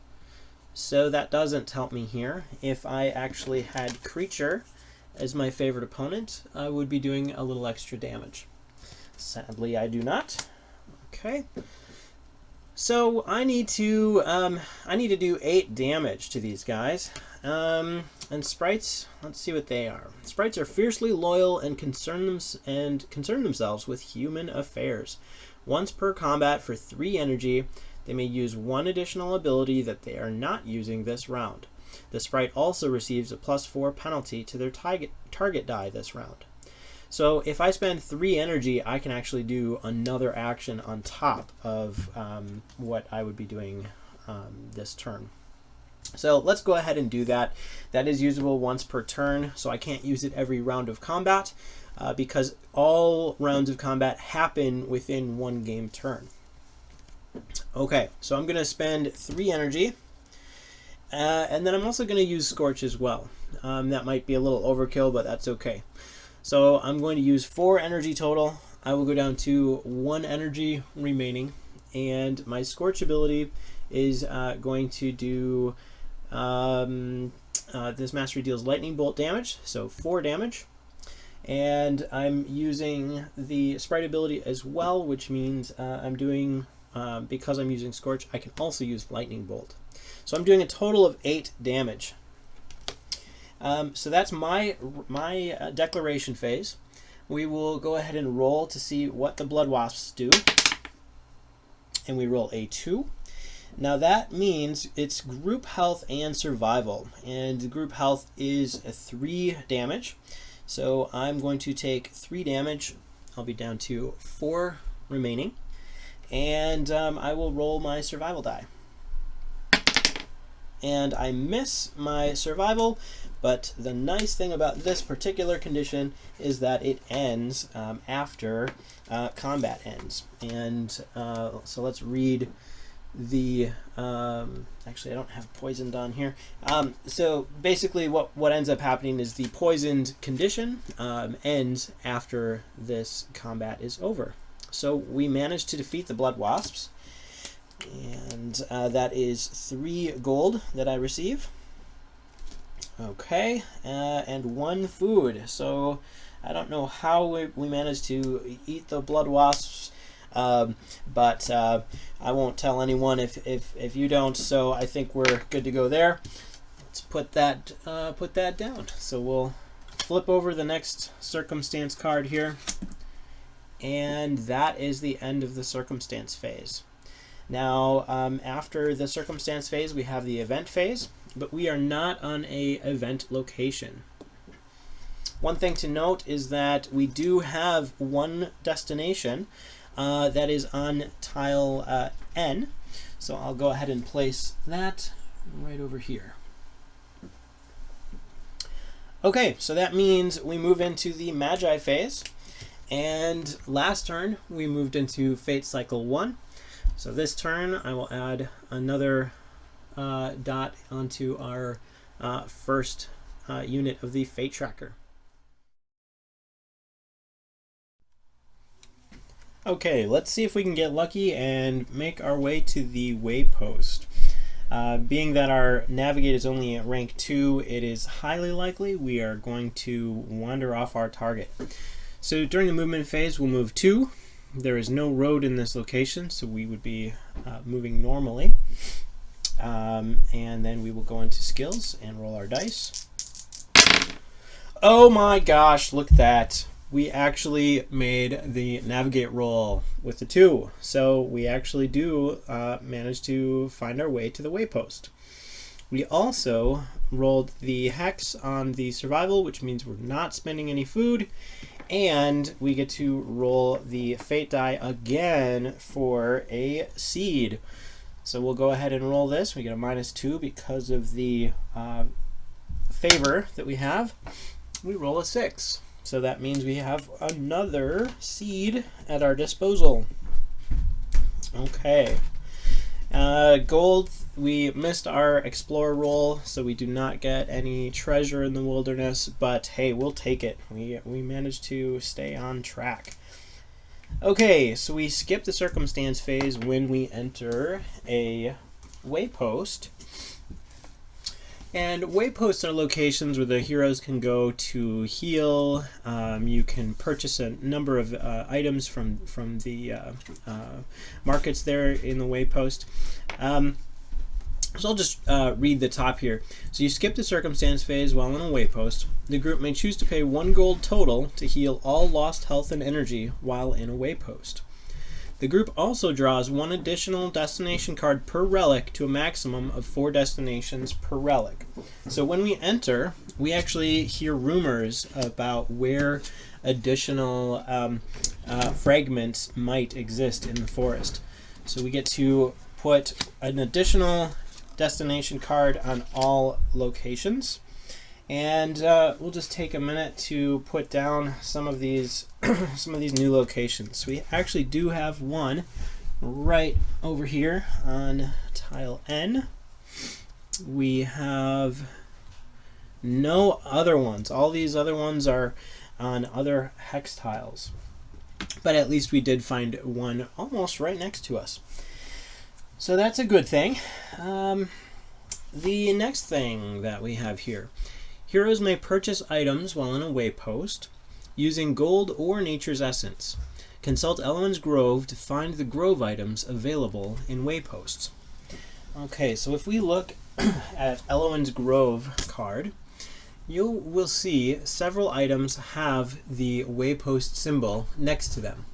So that doesn't help me here. If I actually had creature as my favorite opponent, I would be doing a little extra damage. Sadly, I do not. Okay. So I need to do 8 damage to these guys. And sprites, let's see what they are. Sprites are fiercely loyal and concern themselves with human affairs. Once per combat for 3 energy, they may use 1 additional ability that they are not using this round. The sprite also receives a +4 penalty to their target die this round. So if I spend 3 energy, I can actually do another action on top of what I would be doing this turn. So let's go ahead and do that. That is usable once per turn, so I can't use it every round of combat because all rounds of combat happen within 1 game turn. Okay, so I'm going to spend 3 energy, and then I'm also going to use Scorch as well. That might be a little overkill, but that's okay. So I'm going to use 4 energy total. I will go down to 1 energy remaining, and my Scorch ability is going to do this mastery deals lightning bolt damage, so 4 damage. And I'm using the sprite ability as well, which means I'm doing, because I'm using Scorch, I can also use lightning bolt. So I'm doing a total of 8 damage. So that's my declaration phase. We will go ahead and roll to see what the blood wasps do. And we roll a 2. Now that means it's group health and survival. And the group health is a 3 damage. So I'm going to take 3 damage. I'll be down to 4 remaining. And I will roll my survival die. And I miss my survival, but the nice thing about this particular condition is that it ends after combat ends. And so let's read the actually I don't have poisoned on here. So basically what ends up happening is the poisoned condition ends after this combat is over. So we managed to defeat the blood wasps. And that is 3 gold that I receive. Okay, and 1 food. So I don't know how we managed to eat the blood wasps, but I won't tell anyone if you don't. So I think we're good to go there. Let's put that down. So we'll flip over the next circumstance card here, and that is the end of the circumstance phase. Now, after the circumstance phase, we have the event phase, but we are not on a event location. One thing to note is that we do have 1 destination that is on tile N. So I'll go ahead and place that right over here. Okay, so that means we move into the Magi phase. And last turn, we moved into Fate Cycle 1. So this turn, I will add another dot onto our first unit of the Fate Tracker. Okay, let's see if we can get lucky and make our way to the waypost. Being that our navigate is only at rank 2, it is highly likely we are going to wander off our target. So during the movement phase, we'll move 2. There is no road in this location, so we would be moving normally. And then we will go into skills and roll our dice. Oh my gosh, look at that. We actually made the navigate roll with the 2. So we actually do manage to find our way to the waypost. We also rolled the hex on the survival, which means we're not spending any food. And we get to roll the fate die again for a seed. So we'll go ahead and roll this. We get a -2 because of the favor that we have. We roll a 6. So that means we have another seed at our disposal. Okay. Gold we missed our explorer roll, so we do not get any treasure in the wilderness, but hey, we'll take it. We managed to stay on track. Okay, so we skip the circumstance phase when we enter a waypost. And wayposts are locations where the heroes can go to heal. You can purchase a number of items from the markets there in the waypost. So I'll just read the top here. So you skip the circumstance phase while in a waypost. The group may choose to pay 1 gold total to heal all lost health and energy while in a waypost. The group also draws 1 additional destination card per relic to a maximum of 4 destinations per relic. So when we enter, we actually hear rumors about where additional fragments might exist in the forest. So we get to put an additional destination card on all locations. And we'll just take a minute to put down some of these new locations. We actually do have one right over here on tile N. We have no other ones. All these other ones are on other hex tiles. But at least we did find one almost right next to us. So that's a good thing. The next thing that we have here. Heroes may purchase items while in a waypost using gold or nature's essence. Consult Elwyn's Grove to find the grove items available in wayposts. Okay, so if we look at Elwyn's Grove card, you will see several items have the waypost symbol next to them.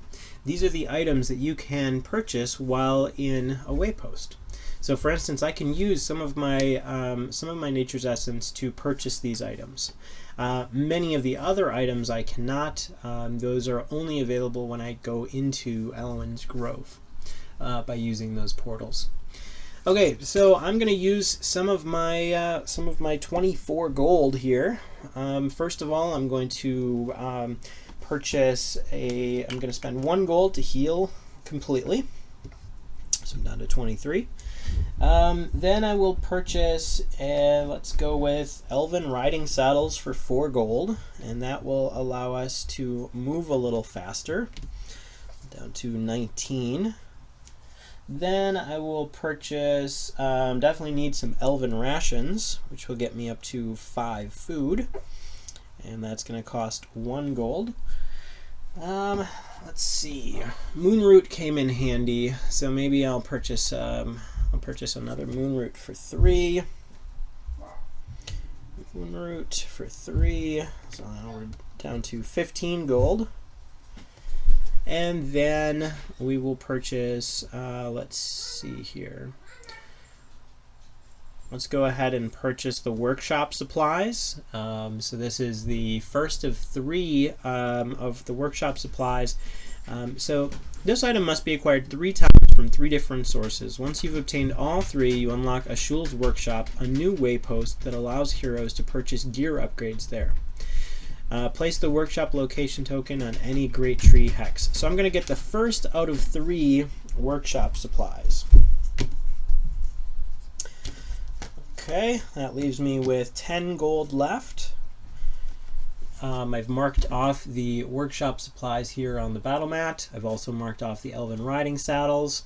These are the items that you can purchase while in a waypost. So for instance, I can use some of my nature's essence to purchase these items. Many of the other items I cannot. Those are only available when I go into Elwyn's Grove by using those portals. Okay, so I'm going to use some of my 24 gold here. First of all, I'm going to I'm going to spend 1 gold to heal completely. So I'm down to 23. Then I will purchase, let's go with Elven Riding Saddles for 4 gold, and that will allow us to move a little faster, down to 19. Then I will purchase, definitely need some Elven Rations, which will get me up to 5 food, and that's going to cost 1 gold. Let's see, Moonroot came in handy, so maybe I'll purchase another Moonroot for 3. Moonroot for 3. So now we're down to 15 gold. And then we will purchase, let's see here. Let's go ahead and purchase the workshop supplies. So this is the first of 3 of the workshop supplies. So this item must be acquired 3 times from 3 different sources. Once you've obtained all 3, you unlock Ashul's Workshop, a new waypost that allows heroes to purchase gear upgrades there. Place the workshop location token on any Great Tree hex. So I'm going to get the first out of 3 workshop supplies. Okay, that leaves me with 10 gold left. I've marked off the workshop supplies here on the battle mat. I've also marked off the Elven Riding Saddles.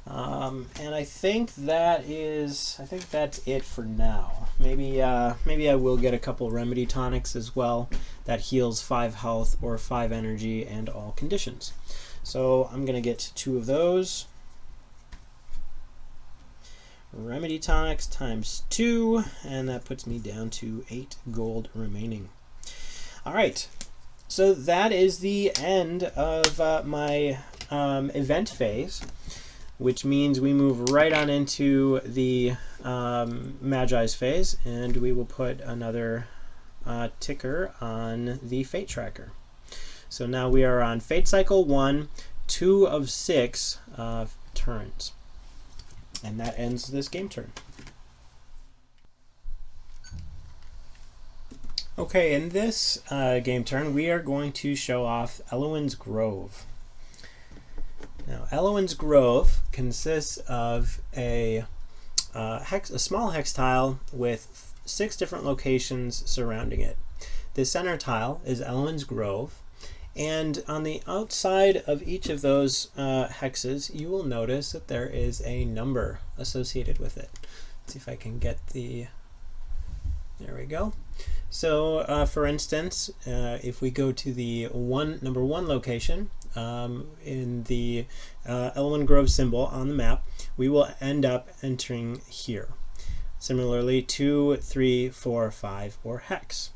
And I think that's it for now. Maybe I will get a couple remedy tonics as well. That heals 5 health or 5 energy and all conditions. So I'm going to get 2 of those. Remedy tonics times 2, and that puts me down to 8 gold remaining. Alright, so that is the end of my event phase, which means we move right on into the Magi's phase, and we will put another ticker on the Fate Tracker. So now we are on Fate Cycle 1, 2 of 6 turns. And that ends this game turn. Okay, in this game turn, we are going to show off Elwyn's Grove. Now, Elwyn's Grove consists of a a small hex tile with 6 different locations surrounding it. The center tile is Elwyn's Grove, and on the outside of each of those hexes, you will notice that there is a number associated with it. Let's see if I can get the... There we go. So, for instance, if we go to the number 1 location in the Elwyn Grove symbol on the map, we will end up entering here. Similarly, 2, 3, 4, 5, or hex.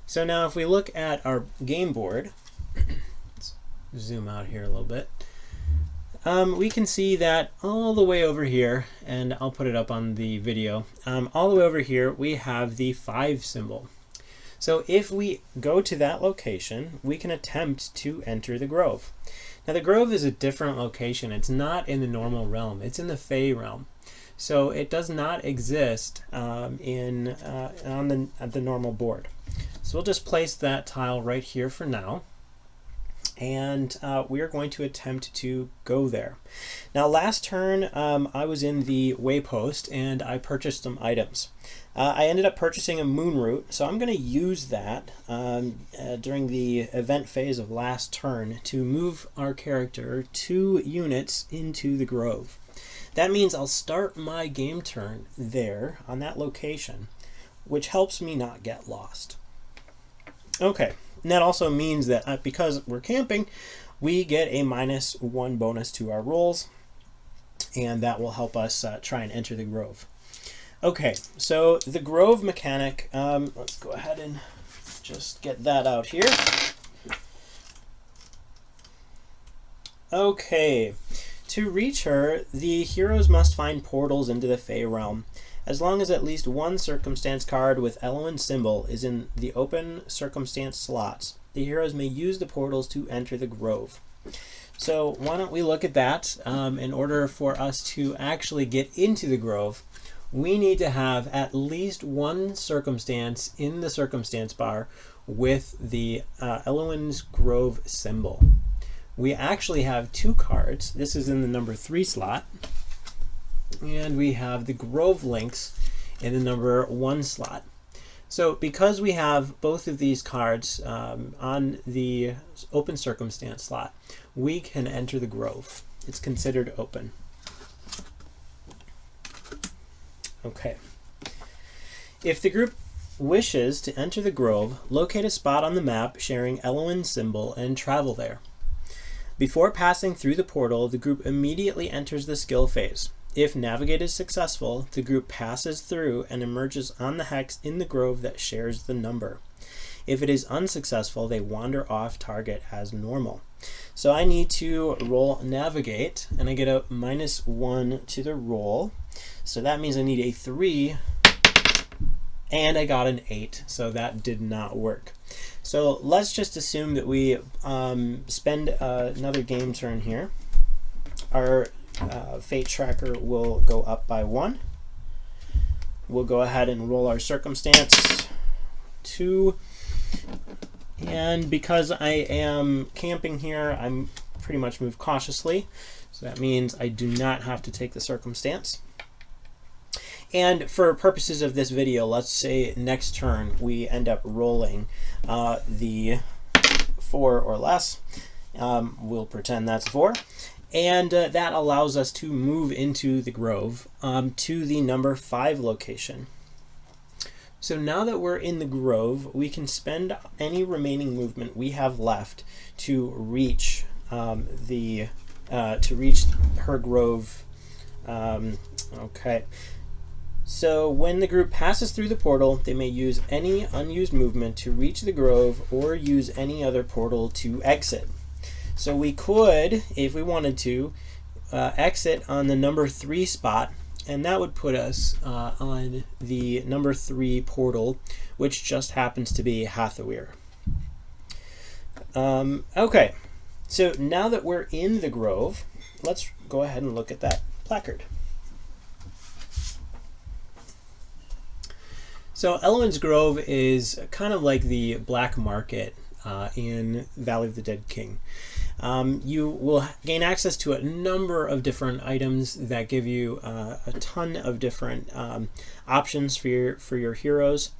So now if we look at our game board, let's zoom out here a little bit, we can see that all the way over here, and I'll put it up on the video, all the way over here we have the 5 symbol. So if we go to that location, we can attempt to enter the Grove. Now the Grove is a different location. It's not in the normal realm. It's in the Fey realm. So it does not exist at the normal board. So we'll just place that tile right here for now. And we are going to attempt to go there. Now last turn I was in the waypost and I purchased some items. I ended up purchasing a moon root, so I'm going to use that during the event phase of last turn to move our character 2 units into the Grove. That means I'll start my game turn there on that location, which helps me not get lost. Okay. And that also means that because we're camping, we get a -1 bonus to our rolls, and that will help us try and enter the Grove. Okay, so the Grove mechanic, let's go ahead and just get that out here. Okay, to reach her, the heroes must find portals into the Fey realm. As long as at least 1 circumstance card with Elwyn's symbol is in the open circumstance slots, the heroes may use the portals to enter the Grove. So why don't we look at that? In order for us to actually get into the Grove, we need to have at least 1 circumstance in the circumstance bar with the Elwyn's Grove symbol. We actually have 2 cards. This is in the number 3 slot. And we have the Grove links in the number 1 slot. So because we have both of these cards on the open circumstance slot, we can enter the Grove. It's considered open. Okay. If the group wishes to enter the Grove, locate a spot on the map sharing Elwyn's symbol and travel there. Before passing through the portal, the group immediately enters the skill phase. If navigate is successful, the group passes through and emerges on the hex in the Grove that shares the number. If it is unsuccessful, they wander off target as normal. So I need to roll navigate, and I get a -1 to the roll. So that means I need a 3, and I got an 8, so that did not work. So let's just assume that we spend another game turn here. Our fate tracker will go up by 1. We'll go ahead and roll our circumstance 2. And because I am camping here, I'm pretty much move cautiously. So that means I do not have to take the circumstance. And for purposes of this video, let's say next turn we end up rolling the 4 or less. We'll pretend that's 4. And that allows us to move into the Grove to the number 5 location. So now that we're in the Grove, we can spend any remaining movement we have left to reach her Grove. Okay. So when the group passes through the portal, they may use any unused movement to reach the Grove or use any other portal to exit. So we could, if we wanted to, exit on the number 3 spot, and that would put us on the number 3 portal, which just happens to be Hathawir. Okay, so now that we're in the Grove, let's go ahead and look at that placard. So Elwyn's Grove is kind of like the black market in Valley of the Dead King. you will gain access to a number of different items that give you a ton of different options for your heroes.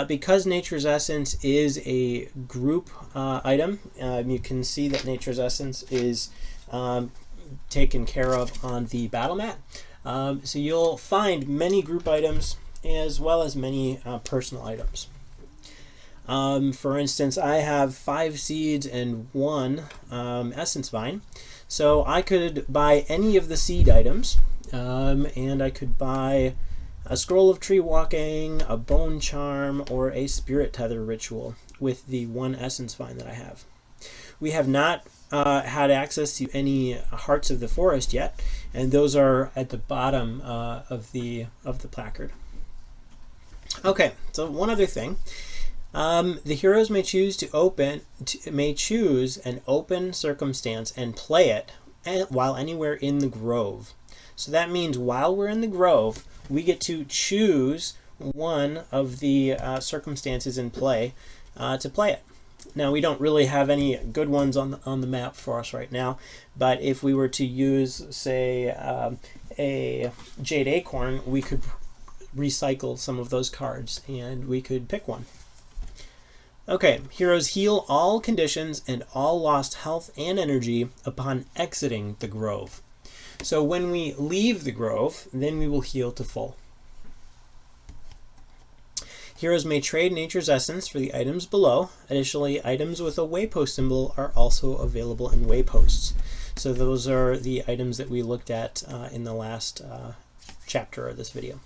Because Nature's Essence is a group item, you can see that Nature's Essence is taken care of on the battle mat. So you'll find many group items as well as many personal items. For instance, I have 5 seeds and 1 essence vine. So I could buy any of the seed items, and I could buy a scroll of tree walking, a bone charm, or a spirit tether ritual with the 1 essence vine that I have. We have not had access to any hearts of the forest yet, and those are at the bottom of the placard. Okay, so one other thing. The heroes may choose an open circumstance and play it while anywhere in the grove. So that means while we're in the grove, we get to choose one of the circumstances in play to play it. Now, we don't really have any good ones on the map for us right now, but if we were to use, say, a Jade Acorn, we could recycle some of those cards and we could pick one. Okay, heroes heal all conditions and all lost health and energy upon exiting the grove. So when we leave the grove, then we will heal to full. Heroes may trade Nature's Essence for the items below. Additionally, items with a waypost symbol are also available in wayposts. So those are the items that we looked at in the last chapter of this video.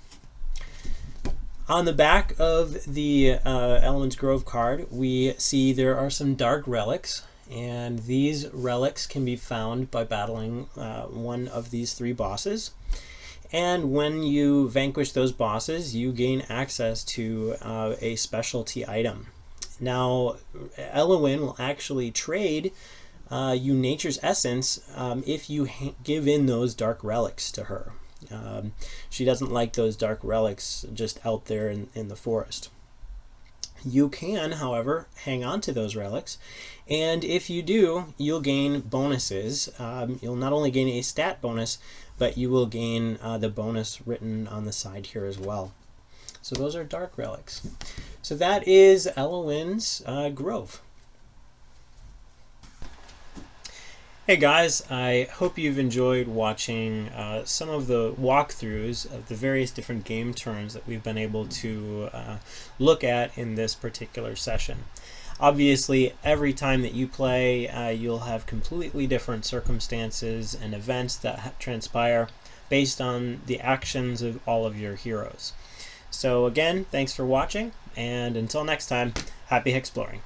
On the back of the Element's Grove card, we see there are some dark relics, and these relics can be found by battling one of these 3 bosses. And when you vanquish those bosses, you gain access to a specialty item. Now, Elowin will actually trade you Nature's Essence if you give in those dark relics to her. She doesn't like those dark relics just out there in the forest. You can, however, hang on to those relics, and if you do, you'll gain bonuses. You'll not only gain a stat bonus, but you will gain the bonus written on the side here as well. So those are dark relics. So that is Elowin's Grove. Hey guys, I hope you've enjoyed watching some of the walkthroughs of the various different game turns that we've been able to look at in this particular session. Obviously, every time that you play, you'll have completely different circumstances and events that transpire based on the actions of all of your heroes. So again, thanks for watching, and until next time, happy exploring.